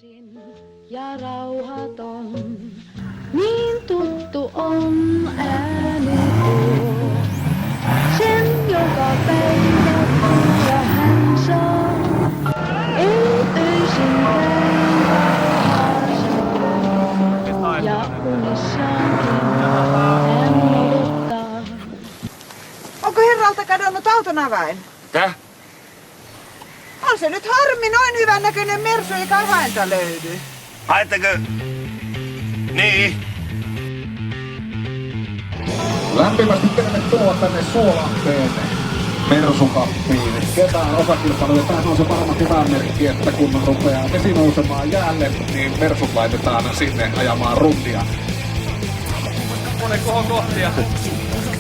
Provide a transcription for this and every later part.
yksin ja rauhaton, niin tuttu on ääni tuo. Sen joka päivä kuulla hän saa, ei öisin käy rauhaa ja unissaankin hän odottaa. Onko herralta kadonnut auton avain? Täh? On se nyt harmi, noin hyvän näköinen Mersu eikä avainta löydy. Haetteko? Niin. Lämpimästi tervetuloa tänne Suolahteen Mersukappiin. Ketään osakilpailuja. Tämähän on se varma hyvä merkki, että kun rupeaa vesi nousemaan jäälle, niin Mersut laitetaan sinne ajamaan rundia. Monen kohon kohtia.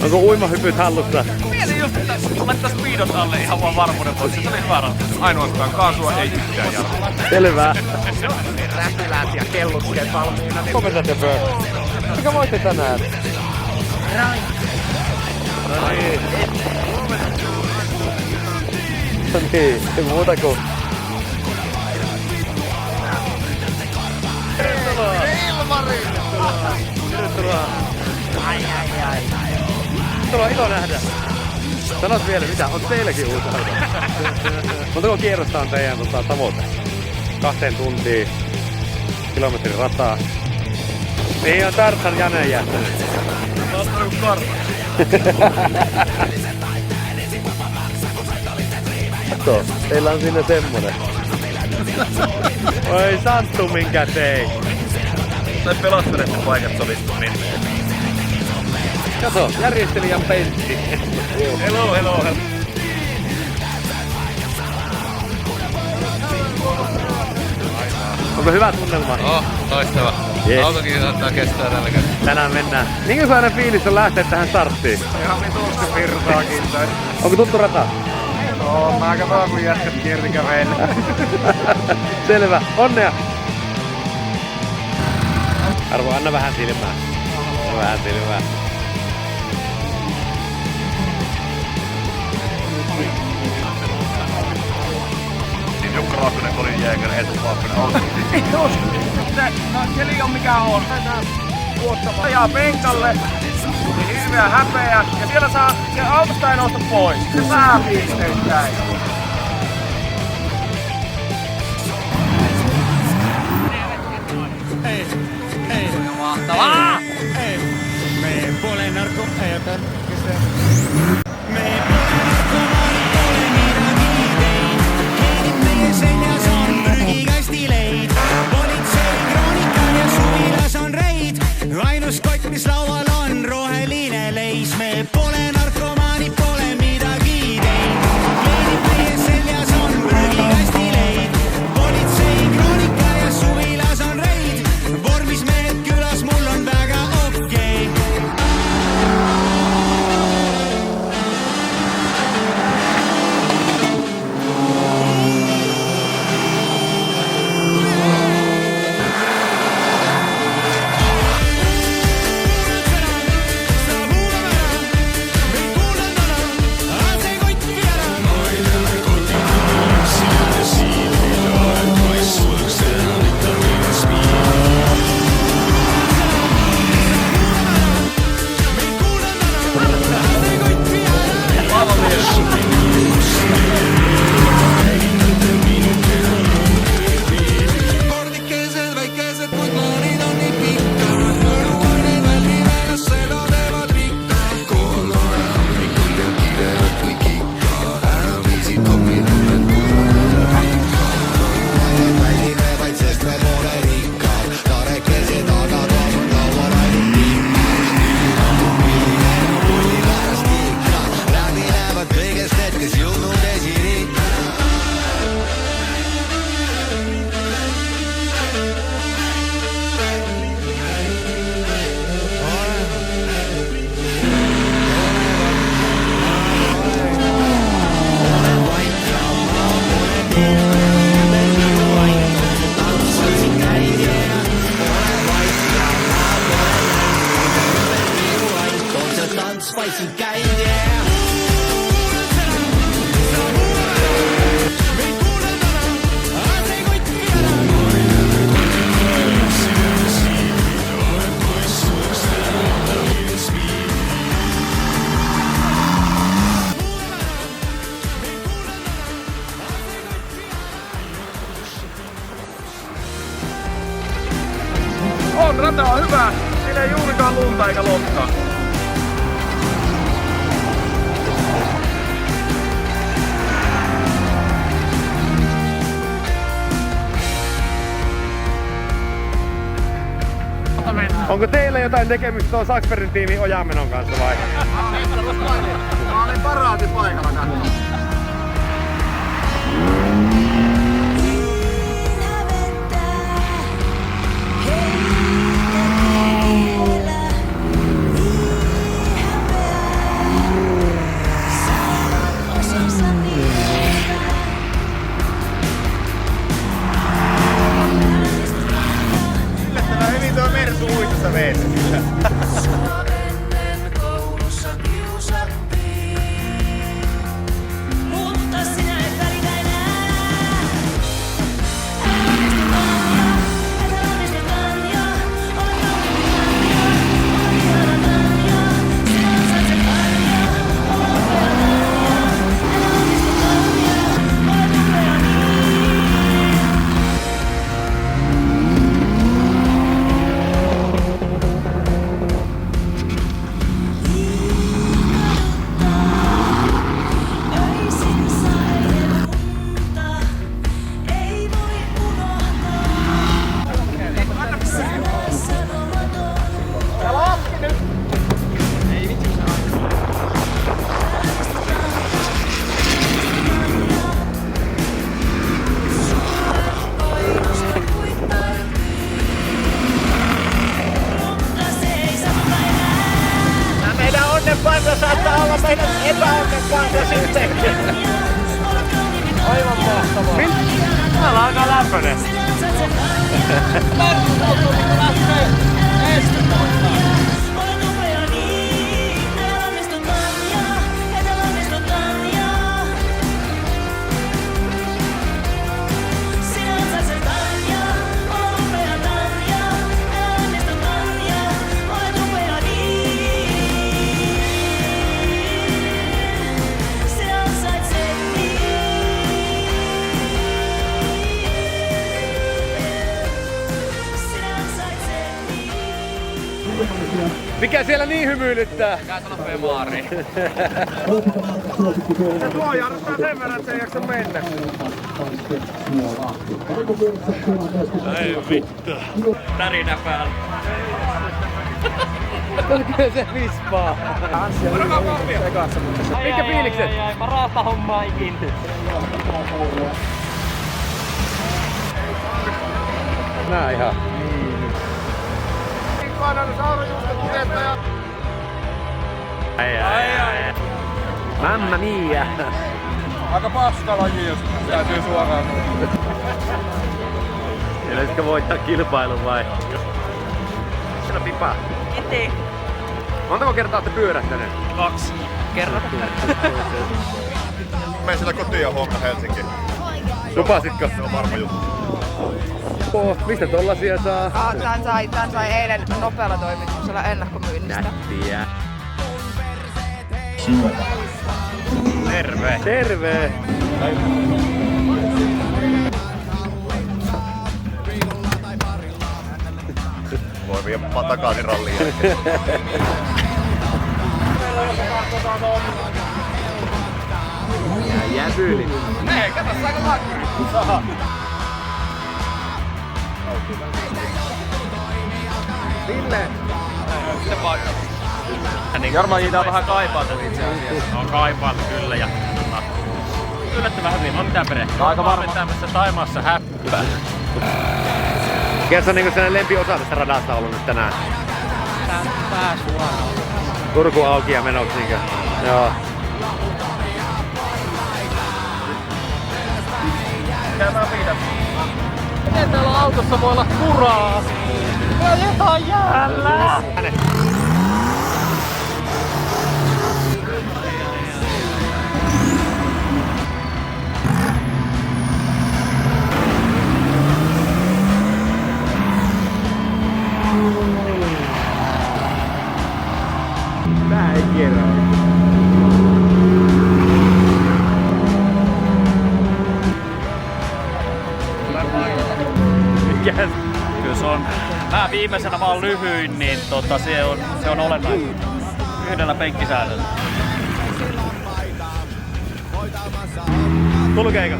Onko uimahypyt hallussa? Mietin just, että laittaa speedot alle ihan vaan varmuuden vuoksi. Se oli hyvä ratkaisu. Ainoastaan kaasua ei yhtään jarrua. Selvä. Rähtiläät ja kellutkeet valmiina. Komenta Debö. Mikä voitte tänään? No niin. No niin, ei muuta kuin... Ilmari! Tervetuloa. Tervetuloa, ilo nähdä. Sanot vielä, mitä? On teilläkin uusi auto? Montako kierrosta on teidän tavoite? 2 tuntia, kilometrin rataa. Niin on Tartan Jane jättänyt. Mä oon ottanut karva. Katso, teillä on siinä semmonen. Oi Santtu minkä tei. Tai pelastelette paikat sovistu minne. Kato, järjestelijän Pentti. Hello, hello, hello. Onko hyvä tunnelma? Oh, loistava. Yes. Autokin saattaa kestää tällä kertaa. Tänään mennään. Minkälainen fiilis on lähteä tähän starttiin? Ihan vituusti virtaakin tai. Onko tuttu rata? No, mä katsoin kun jätkät kierti käveillä. Selvä, onnea! Arvo, anna vähän silmää. Anna vähän silmää. Siis Jukka Laakkonen, Colin Jäger, Eetu Paakkonen, auto. Keli on mikä on. Ajaa penkalle. Niin hirveä häpeä. Ja siellä saa, se autosta ei nousta pois. Se saa pisteittäin. Mahtavaa! Me pole narko... Ei jotain. Ainus koik, mis laual on roheline leis. Me pole narkomaani, pole midagi teinud. Kleenid meie seljas on prügikasti leid. Politsei kroonika ja suvilas on reid. Vormis mehed külas, mul on väga okei. On, rata on hyvä. Siinä ei juurikaan lunta eikä lokkaa. Onko teillä jotain tekemistä tuon Saksbergin tiimin Ojamenon kanssa vai? Mä olin paraatipaikalla kanssa. Yllättävän hyvin tuo Mersu uitossa veessä kyllä. Mutta sinä et välitä enää. Älä onnistu Tanja, olet ihana Tanja. Sinä ansaitset Tanja, olet upea Tanja. Älä onnistu Tanja, olet upea niin. Öisin saelunta, ei voi unohtaa. Sanoa sanomaton. Mutta se ei sattua enää. Meidän onnenpansa saattaa olla meidän epäonnenpansa sittenkin. Aivan mahtavaa. Täällä on aika lämpönen. Olet upea niin, älä onnistu Tanja, et älä onnistu Tanja. Sinä ansaitset Tanja, olet upea Tanja, älä onnistu Tanja, olet upea niin. Sinä ansaitset niin. Sinä ansaitset niin. Mikä siellä niin hymyilyttää? Se tuo jarruttaa sen verran, että se ei jaksa mennä. Ei vittu. Tärinä päällä. Kyllä se vispaa. Mitkä fiilikset? Parasta hommaa ikinä. Nää ihan. Ai. Mamma mia. Aika paska laji, jos täytyy suoraan. Pitäisikö voittaa kilpailun vai? Siellä pipa. Ete. Montako kertaa olette pyörähtäneet? 2 kerran. Menen sillä kotiin ja huomenna Helsinkiin. Lupasitko? Se on varma juttu. Mistä tollasia saa? Tän sai eilen nopealla toimituksella ennakkomyynnistä. Nättiä. Terve. Terve! Voi viedä takaisin ralliin. Jäpyli. Hei, kato saako lakkuri? Saha. Ville! Se vaan. Varmaan niitä on vähän kaipailtu itse asiassa. On kaipailtu kyllä ja yllättävän hyvin. On mitään perehtyä. Aika varma. Tämmössä Taimaassa häppää. Mikä se on niinku sellainen lempiosa tästä radasta ollut nyt tänään? Tää suoraan. Turku auki ja menoksi niinkö? Joo. Käydään viidät. Miten täällä autossa voi olla kuraa? Ajetaan jäällä! Tää ei kierrä. kyllä se on vähän viimeisenä vaan lyhyin, niin se on olennaista. Yhdellä penkkisäännöllä. Kulkeeko?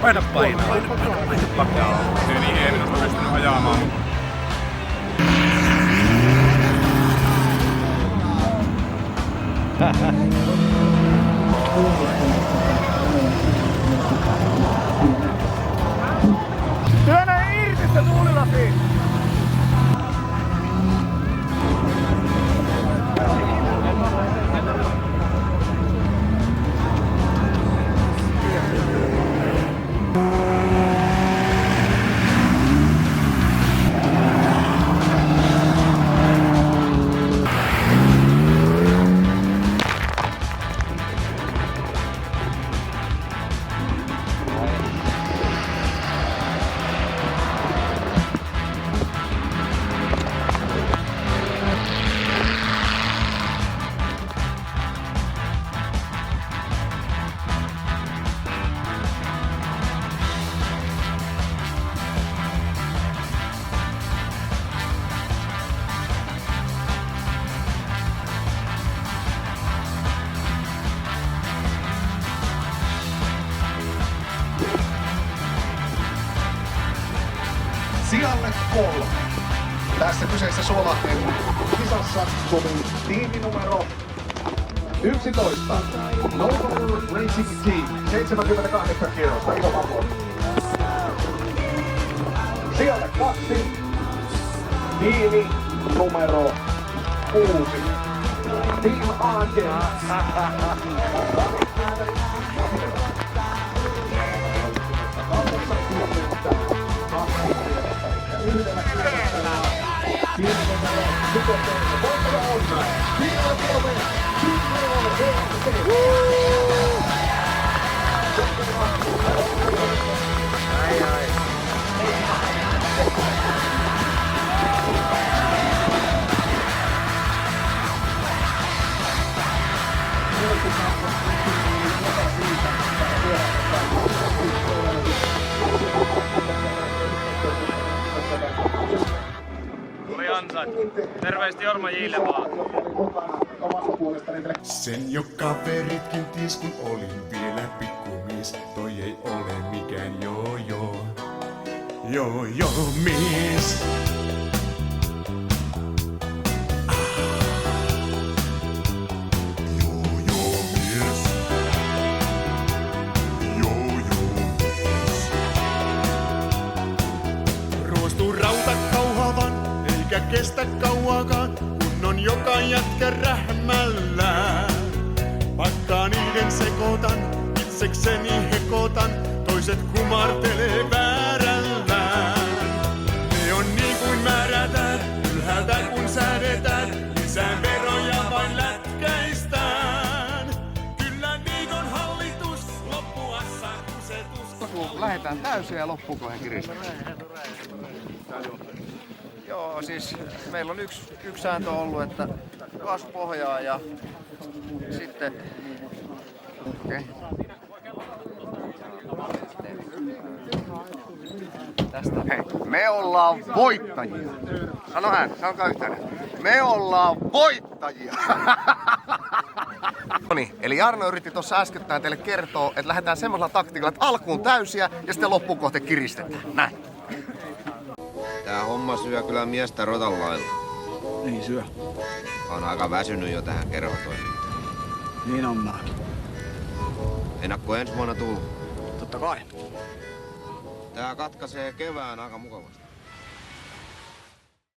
Paina painaa. Se niin ei minusta pystynyt ajamaan. Työnnä irti se tuulilasi! Sijalle 3. Tässä kyseessä Suolahden kisassa Suomen tiiminumero 11. Novo Racing Team. 78 kierrosta. Ivo Pavlo. Sijalle 2. Tiimi numero 6. Team AG. Oli ansaittu. Terveisesti Jorma Jille vaan. Sen jo kaveritkin ties kun olin vielä pikkumies. Toi ei ole mikään joo mies. Ruostuu rauta kauhavan, eikä kestä kauakaan, kun on joka jätkä rähmällään. Vaikka niiden sekoitan, itsekseni hekotan, toiset kumartelee väärällään. Ne on niin kuin määrätään, ylhäältä kun säädetään, lisää veroja vain lätkäistään. Kyllä niin on hallitus, loppuassa kusetus. Kun lähdetään täysin ja loppuun he kiristää. Joo, siis meillä on yksi sääntö ollut, että kasu pohjaa ja sitten... Okei. Tästä. Hei, me ollaan voittajia. Sano hän, sanokaa yhteen. Me ollaan voittajia! Noniin, eli Jarno yritti tuossa äskettäin teille kertoa, että lähdetään semmoisella taktiikalla, että alkuun täysiä ja sitten loppuun kohti kiristetään. Näin. Tää homma syö kyllä miestä rotan lailla. Niin syö. On aika väsynyt jo tähän kerhotoimintaan. Niin on mä. Ennakko ensi vuonna tullut. Totta kai. Tää katkaisee kevään aika mukavasti.